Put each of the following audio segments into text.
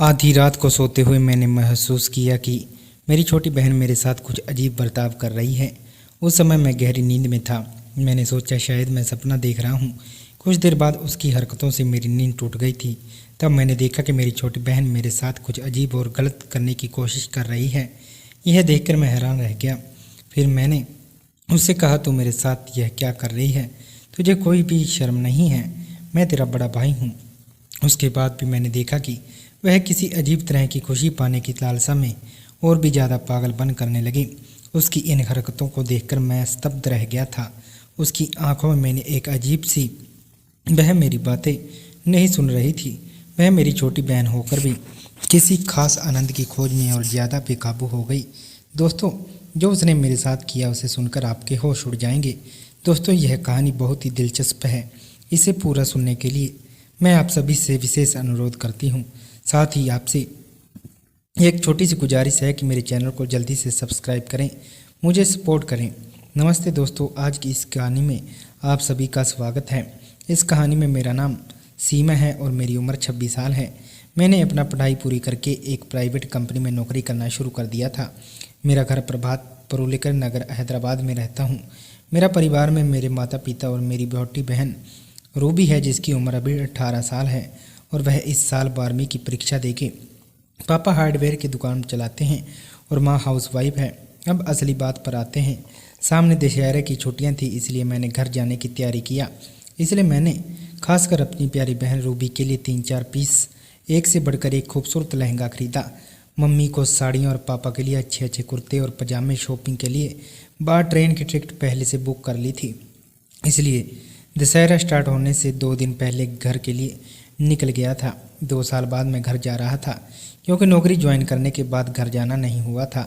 आधी रात को सोते हुए मैंने महसूस किया कि मेरी छोटी बहन मेरे साथ कुछ अजीब बर्ताव कर रही है। उस समय मैं गहरी नींद में था। मैंने सोचा शायद मैं सपना देख रहा हूँ। कुछ देर बाद उसकी हरकतों से मेरी नींद टूट गई थी। तब मैंने देखा कि मेरी छोटी बहन मेरे साथ कुछ अजीब और गलत करने की कोशिश कर रही है। यह देखकर मैं हैरान रह गया। फिर मैंने उससे कहा, तू मेरे साथ यह क्या कर रही है? तुझे कोई भी शर्म नहीं है? मैं तेरा बड़ा भाई हूँ। उसके बाद भी मैंने देखा कि वह किसी अजीब तरह की खुशी पाने की लालसा में और भी ज़्यादा पागलपन करने लगी। उसकी इन हरकतों को देखकर मैं स्तब्ध रह गया था। उसकी आंखों में मैंने एक अजीब सी, वह मेरी बातें नहीं सुन रही थी। वह मेरी छोटी बहन होकर भी किसी खास आनंद की खोज में और ज़्यादा बेकाबू हो गई। दोस्तों, जो उसने मेरे साथ किया उसे सुनकर आपके होश उड़ जाएंगे। दोस्तों, यह कहानी बहुत ही दिलचस्प है। इसे पूरा सुनने के लिए मैं आप सभी से विशेष अनुरोध करती हूँ। साथ ही आपसे एक छोटी सी गुजारिश है कि मेरे चैनल को जल्दी से सब्सक्राइब करें, मुझे सपोर्ट करें। नमस्ते दोस्तों, आज की इस कहानी में आप सभी का स्वागत है। इस कहानी में मेरा नाम सीमा है और मेरी उम्र 26 साल है। मैंने अपना पढ़ाई पूरी करके एक प्राइवेट कंपनी में नौकरी करना शुरू कर दिया था। मेरा घर प्रभात परुलेकर नगर हैदराबाद में रहता हूँ। मेरा परिवार में मेरे माता पिता और मेरी छोटी बहन रूबी है, जिसकी उम्र अभी 18 साल है और वह इस साल 12वीं की परीक्षा देके पापा हार्डवेयर की दुकान चलाते हैं और माँ हाउसवाइफ है। अब असली बात पर आते हैं। सामने दशहरे की छुट्टियां थी, इसलिए मैंने घर जाने की तैयारी किया। इसलिए मैंने खासकर अपनी प्यारी बहन रूबी के लिए 3-4 पीस एक से बढ़कर एक खूबसूरत लहंगा खरीदा। मम्मी को साड़ियाँ और पापा के लिए अच्छे अच्छे कुर्ते और पजामे शॉपिंग के लिए बाहर ट्रेन की टिकट पहले से बुक कर ली थी। इसलिए दशहरा स्टार्ट होने से 2 दिन पहले घर के लिए निकल गया था। 2 साल बाद मैं घर जा रहा था, क्योंकि नौकरी ज्वाइन करने के बाद घर जाना नहीं हुआ था।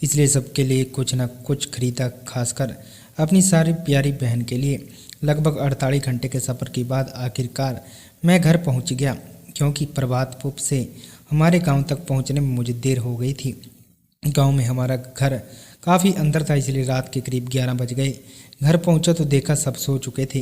इसलिए सबके लिए कुछ न कुछ खरीदा, खासकर अपनी सारी प्यारी बहन के लिए। लगभग 48 घंटे के सफ़र के बाद आखिरकार मैं घर पहुंच गया, क्योंकि प्रभातपुर से हमारे गांव तक पहुंचने में मुझे देर हो गई थी। गांव में हमारा घर काफ़ी अंदर था, इसलिए रात के करीब 11 बज गए। घर पहुंचा तो देखा सब सो चुके थे।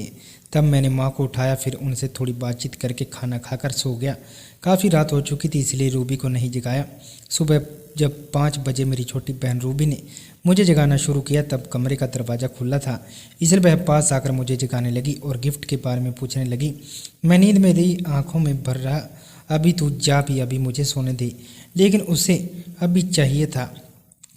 तब मैंने माँ को उठाया, फिर उनसे थोड़ी बातचीत करके खाना खाकर सो गया। काफ़ी रात हो चुकी थी, इसलिए रूबी को नहीं जगाया। सुबह जब 5 बजे मेरी छोटी बहन रूबी ने मुझे जगाना शुरू किया, तब कमरे का दरवाज़ा खुला था, इसलिए वह पास आकर मुझे जगाने लगी और गिफ्ट के बारे में पूछने लगी। मैं नींद में रही आँखों में भर रहा, अभी तू जा भी, अभी मुझे सोने दे। लेकिन उसे अभी चाहिए था,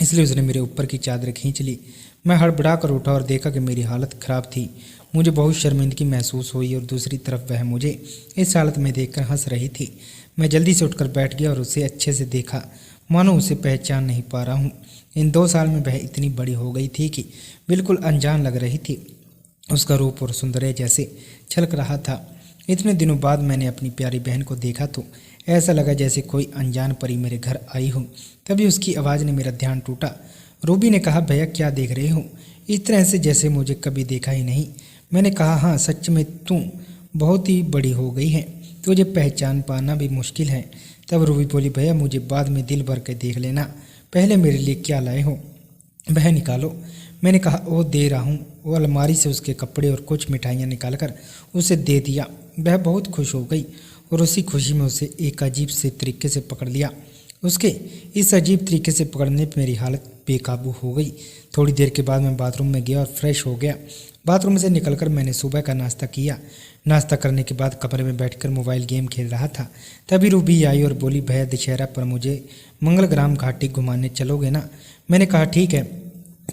इसलिए उसने मेरे ऊपर की चादर खींच ली। मैं हड़बड़ा कर उठा और देखा कि मेरी हालत ख़राब थी। मुझे बहुत शर्मिंदगी महसूस हुई और दूसरी तरफ वह मुझे इस हालत में देखकर हंस रही थी। मैं जल्दी से उठकर बैठ गया और उसे अच्छे से देखा, मानो उसे पहचान नहीं पा रहा हूँ। इन 2 साल में वह इतनी बड़ी हो गई थी कि बिल्कुल अनजान लग रही थी। उसका रूप और सौंदर्य जैसे छलक रहा था। इतने दिनों बाद मैंने अपनी प्यारी बहन को देखा तो ऐसा लगा जैसे कोई अनजान परी मेरे घर आई हो। तभी उसकी आवाज़ ने मेरा ध्यान टूटा। रूबी ने कहा, भैया क्या देख रहे हो? इस तरह से जैसे मुझे कभी देखा ही नहीं। मैंने कहा, हाँ सच में तू बहुत ही बड़ी हो गई है, तुझे पहचान पाना भी मुश्किल है। तब रूबी बोली, भैया मुझे बाद में दिल भर के देख लेना, पहले मेरे लिए क्या लाए हो वह निकालो। मैंने कहा, ओ दे रहा हूँ। वो अलमारी से उसके कपड़े और कुछ मिठाइयाँ निकाल कर उसे दे दिया। वह बहुत खुश हो गई और उसी खुशी में उसे एक अजीब से तरीके से पकड़ लिया। उसके इस अजीब तरीके से पकड़ने पर मेरी हालत बेकाबू हो गई। थोड़ी देर के बाद मैं बाथरूम में गया और फ्रेश हो गया। बाथरूम से निकलकर मैंने सुबह का नाश्ता किया। नाश्ता करने के बाद कमरे में बैठकर मोबाइल गेम खेल रहा था। तभी रूबी आई और बोली, भैया दशहरा पर मुझे मंगलग्राम घाटी घुमाने चलोगे ना? मैंने कहा, ठीक है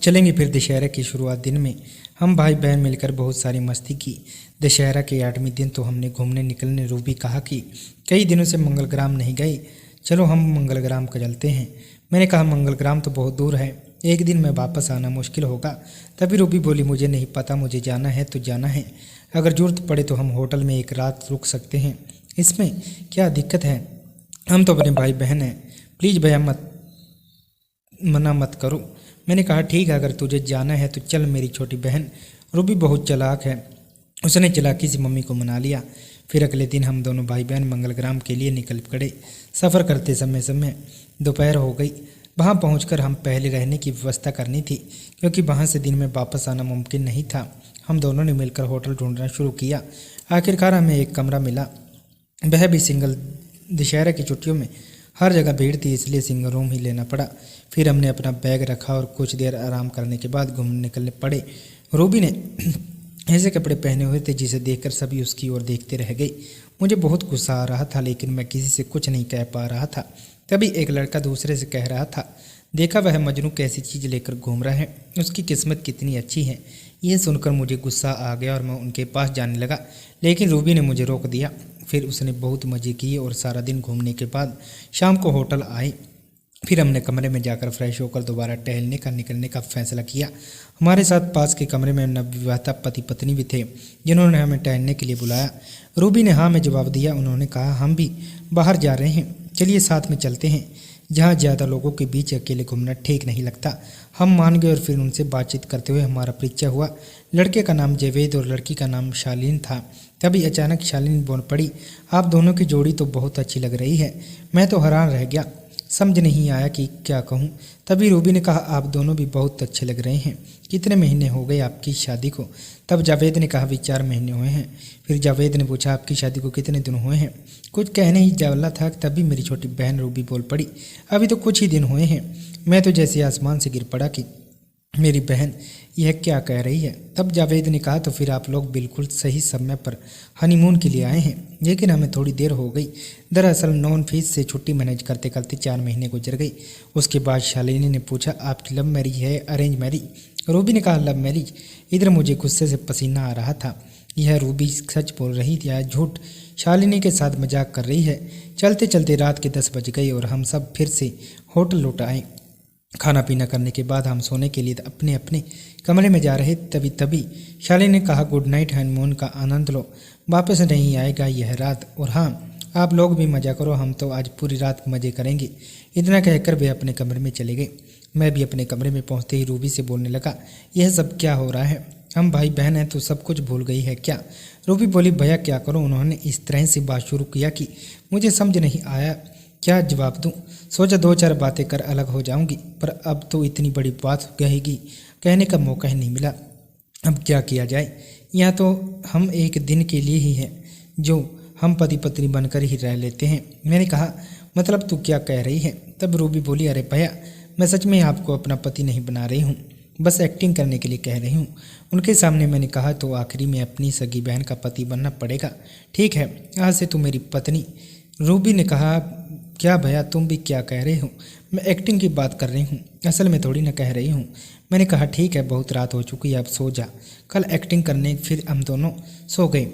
चलेंगे। फिर दशहरा की शुरुआत दिन में हम भाई बहन मिलकर बहुत सारी मस्ती की। दशहरा के 8वें दिन तो हमने घूमने निकलने। रूबी कहा कि कई दिनों से मंगलग्राम नहीं गए, चलो हम मंगलग्राम का चलते हैं। मैंने कहा, मंगलग्राम तो बहुत दूर है, एक दिन में वापस आना मुश्किल होगा। तभी रूबी बोली, मुझे नहीं पता, मुझे जाना है तो जाना है। अगर ज़रूरत पड़े तो हम होटल में एक रात रुक सकते हैं, इसमें क्या दिक्कत है? हम तो अपने भाई बहन हैं, प्लीज़ भैया मना मत करो। मैंने कहा, ठीक है अगर तुझे जाना है तो चल। मेरी छोटी बहन रूबी बहुत चालाक है, उसने चालाकी से मम्मी को मना लिया। फिर अगले दिन हम दोनों भाई बहन मंगलग्राम के लिए निकल पड़े। सफ़र करते समय दोपहर हो गई। वहाँ पहुंचकर हम पहले रहने की व्यवस्था करनी थी, क्योंकि वहाँ से दिन में वापस आना मुमकिन नहीं था। हम दोनों ने मिलकर होटल ढूंढना शुरू किया। आखिरकार हमें एक कमरा मिला, वह भी सिंगल। दशहरा की छुट्टियों में हर जगह भीड़ थी, इसलिए सिंगल रूम ही लेना पड़ा। फिर हमने अपना बैग रखा और कुछ देर आराम करने के बाद घूमने निकलने पड़े। रूबी ने ऐसे कपड़े पहने हुए थे जिसे देखकर सभी उसकी ओर देखते रह गए। मुझे बहुत गुस्सा आ रहा था, लेकिन मैं किसी से कुछ नहीं कह पा रहा था। तभी एक लड़का दूसरे से कह रहा था, देखा वह मजनू कैसी चीज़ लेकर घूम रहा है, उसकी किस्मत कितनी अच्छी है। यह सुनकर मुझे गुस्सा आ गया और मैं उनके पास जाने लगा, लेकिन रूबी ने मुझे रोक दिया। फिर उसने बहुत मज़े किए और सारा दिन घूमने के बाद शाम को होटल आए। फिर हमने कमरे में जाकर फ्रेश होकर दोबारा टहलने का निकलने का फैसला किया। हमारे साथ पास के कमरे में नवविवाहिता पति पत्नी भी थे, जिन्होंने हमें टहलने के लिए बुलाया। रूबी ने हाँ में जवाब दिया। उन्होंने कहा, हम भी बाहर जा रहे हैं, चलिए साथ में चलते हैं। जहाँ ज़्यादा लोगों के बीच अकेले घूमना ठीक नहीं लगता। हम मान गए और फिर उनसे बातचीत करते हुए हमारा परिचय हुआ। लड़के का नाम जावेद और लड़की का नाम शालीन था। तभी अचानक शालीन बोल पड़ी, आप दोनों की जोड़ी तो बहुत अच्छी लग रही है। मैं तो हैरान रह गया, समझ नहीं आया कि क्या कहूँ। तभी रूबी ने कहा, आप दोनों भी बहुत अच्छे लग रहे हैं। कितने महीने हो गए आपकी शादी को? तब जावेद ने कहा, 4 महीने हुए हैं। फिर जावेद ने पूछा, आपकी शादी को कितने दिन हुए हैं? कुछ कहने ही जाला था, तभी मेरी छोटी बहन रूबी बोल पड़ी, अभी तो कुछ ही दिन हुए हैं। मैं तो जैसे आसमान से गिर पड़ा कि मेरी बहन यह क्या कह रही है। तब जावेद ने कहा, तो फिर आप लोग बिल्कुल सही समय पर हनीमून के लिए आए हैं, लेकिन हमें थोड़ी देर हो गई। दरअसल नॉन फीस से छुट्टी मैनेज करते करते 4 महीने गुजर गई। उसके बाद शालिनी ने पूछा, आपकी लव मैरिज है अरेंज मैरिज? रूबी ने कहा, लव मैरिज। इधर मुझे गुस्से से पसीना आ रहा था। यह रूबी सच बोल रही थी या झूठ? शालिनी के साथ मजाक कर रही है। चलते चलते रात के 10 बज गई और हम सब फिर से होटल लौट आए। खाना पीना करने के बाद हम सोने के लिए अपने अपने कमरे में जा रहे तभी शालिनी ने कहा, गुड नाइट, हनीमून का आनंद लो, वापस नहीं आएगा यह रात। और हाँ, आप लोग भी मज़ा करो, हम तो आज पूरी रात मज़े करेंगे। इतना कहकर वे अपने कमरे में चले गए। मैं भी अपने कमरे में पहुंचते ही रूबी से बोलने लगा, यह सब क्या हो रहा है? हम भाई बहन हैं तो सब कुछ भूल गई है क्या? रूबी बोली, भैया क्या करूं? उन्होंने इस तरह से बात शुरू किया कि मुझे समझ नहीं आया क्या जवाब दूं। सोचा 2-4 बातें कर अलग हो जाऊंगी, पर अब तो इतनी बड़ी बात कहेगी, कहने का मौका ही नहीं मिला। अब क्या किया जाए? यहाँ तो हम एक दिन के लिए ही हैं, जो हम पति पत्नी बनकर ही रह लेते हैं। मैंने कहा, मतलब तू क्या कह रही है? तब रूबी बोली, अरे भैया, मैं सच में आपको अपना पति नहीं बना रही हूँ, बस एक्टिंग करने के लिए कह रही हूँ। उनके सामने मैंने कहा, तो आखिरी में अपनी सगी बहन का पति बनना पड़ेगा। ठीक है, आज से तू मेरी पत्नी। रूबी ने कहा, क्या भैया तुम भी क्या कह रहे हो? मैं एक्टिंग की बात कर रही हूँ, असल में थोड़ी ना कह रही हूँ। मैंने कहा, ठीक है, बहुत रात हो चुकी है, अब सो जा, कल एक्टिंग करने। फिर हम दोनों सो गए।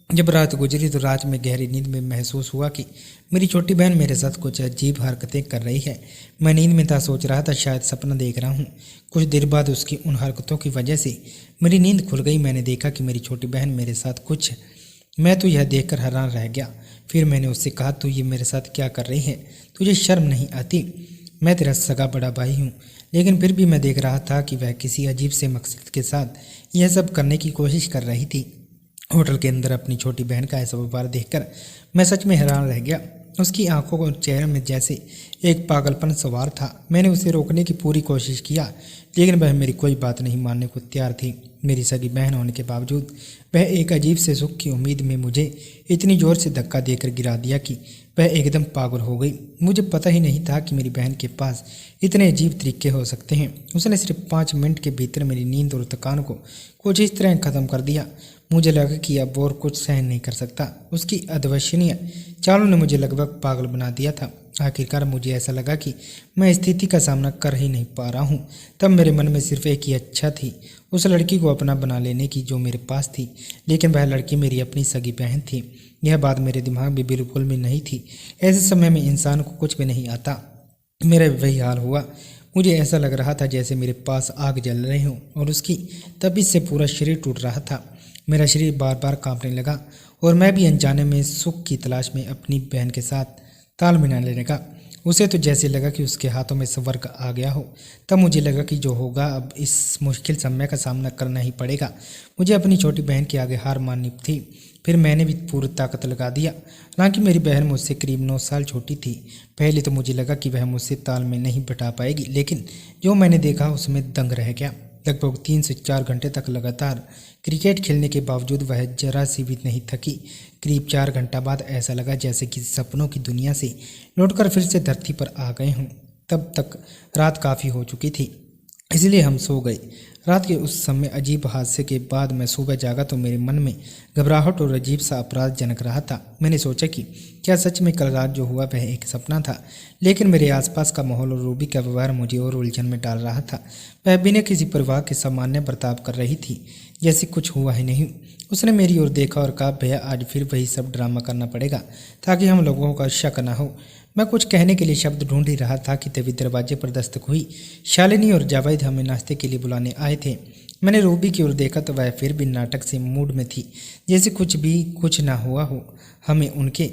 जब रात गुजरी तो रात में गहरी नींद में महसूस हुआ कि मेरी छोटी बहन मेरे साथ कुछ अजीब हरकतें कर रही है। मैं नींद में था, सोच रहा था शायद सपना देख रहा हूँ। कुछ देर बाद उसकी उन हरकतों की वजह से मेरी नींद खुल गई। मैंने देखा कि मेरी छोटी बहन मेरे साथ कुछ, मैं तो यह देखकर हैरान रह गया। फिर मैंने उससे कहा, तू ये मेरे साथ क्या कर रही है? तुझे शर्म नहीं आती? मैं तेरा सगा बड़ा भाई हूँ। लेकिन फिर भी मैं देख रहा था कि वह किसी अजीब से मकसद के साथ यह सब करने की कोशिश कर रही थी। होटल के अंदर अपनी छोटी बहन का ऐसा व्यवहार देखकर मैं सच में हैरान रह गया। उसकी आंखों और चेहरे में जैसे एक पागलपन सवार था। मैंने उसे रोकने की पूरी कोशिश किया, लेकिन वह मेरी कोई बात नहीं मानने को तैयार थी। मेरी सगी बहन होने के बावजूद वह एक अजीब से सुख की उम्मीद में मुझे इतनी ज़ोर से धक्का देकर गिरा दिया कि वह एकदम पागल हो गई। मुझे पता ही नहीं था कि मेरी बहन के पास इतने अजीब तरीके हो सकते हैं। उसने सिर्फ 5 मिनट के भीतर मेरी नींद और थकान को कुछ इस तरह ख़त्म कर दिया। मुझे लगा कि अब और कुछ सहन नहीं कर सकता। उसकी अविश्वसनीय चालों ने मुझे लगभग पागल बना दिया था। आखिरकार मुझे ऐसा लगा कि मैं स्थिति का सामना कर ही नहीं पा रहा हूँ। तब मेरे मन में सिर्फ एक ही इच्छा थी, उस लड़की को अपना बना लेने की जो मेरे पास थी। लेकिन वह लड़की मेरी अपनी सगी बहन थी। यह बात मेरे दिमाग में बिल्कुल भी नहीं थी। ऐसे समय में इंसान को कुछ भी नहीं आता। मेरा वही हाल हुआ। मुझे ऐसा लग रहा था जैसे मेरे पास आग जल रही हो और उसकी तपिश से पूरा शरीर टूट रहा था। मेरा शरीर बार बार कांपने लगा और मैं भी अनजाने में सुख की तलाश में अपनी बहन के साथ ताल मिलाने लगा। उसे तो जैसे लगा कि उसके हाथों में स्वर्ग आ गया हो। तब मुझे लगा कि जो होगा अब इस मुश्किल समय का सामना करना ही पड़ेगा। मुझे अपनी छोटी बहन के आगे हार माननी थी। फिर मैंने भी पूरी ताकत लगा दिया। हालांकि मेरी बहन मुझसे करीब 9 साल छोटी थी। पहले तो मुझे लगा कि वह मुझसे ताल में नहीं बैठा पाएगी, लेकिन जो मैंने देखा उसमें दंग रह गया। लगभग 3 से 4 घंटे तक लगातार क्रिकेट खेलने के बावजूद वह जरा सी भी नहीं थकी। करीब 4 घंटा बाद ऐसा लगा जैसे कि सपनों की दुनिया से लौटकर फिर से धरती पर आ गए हों। तब तक रात काफ़ी हो चुकी थी, इसलिए हम सो गए। रात के उस समय अजीब हादसे के बाद मैं सुबह जागा तो मेरे मन में घबराहट और अजीब सा अपराध जनक रहा था। मैंने सोचा कि क्या सच में कल रात जो हुआ वह एक सपना था, लेकिन मेरे आसपास का माहौल और रूबी का व्यवहार मुझे और उलझन में डाल रहा था। वह बिना किसी परवाह के सामान्य बर्ताव कर रही थी, जैसे कुछ हुआ ही नहीं। उसने मेरी ओर देखा और कहा, भैया आज फिर वही सब ड्रामा करना पड़ेगा ताकि हम लोगों का शक न हो। मैं कुछ कहने के लिए शब्द ढूंढ ही रहा था कि तभी दरवाजे पर दस्तक हुई। शालिनी और जावेद हमें नाश्ते के लिए बुलाने आए थे। मैंने रूबी की ओर देखा तो वह फिर भी नाटक से मूड में थी, जैसे कुछ ना हुआ हो। हमें उनके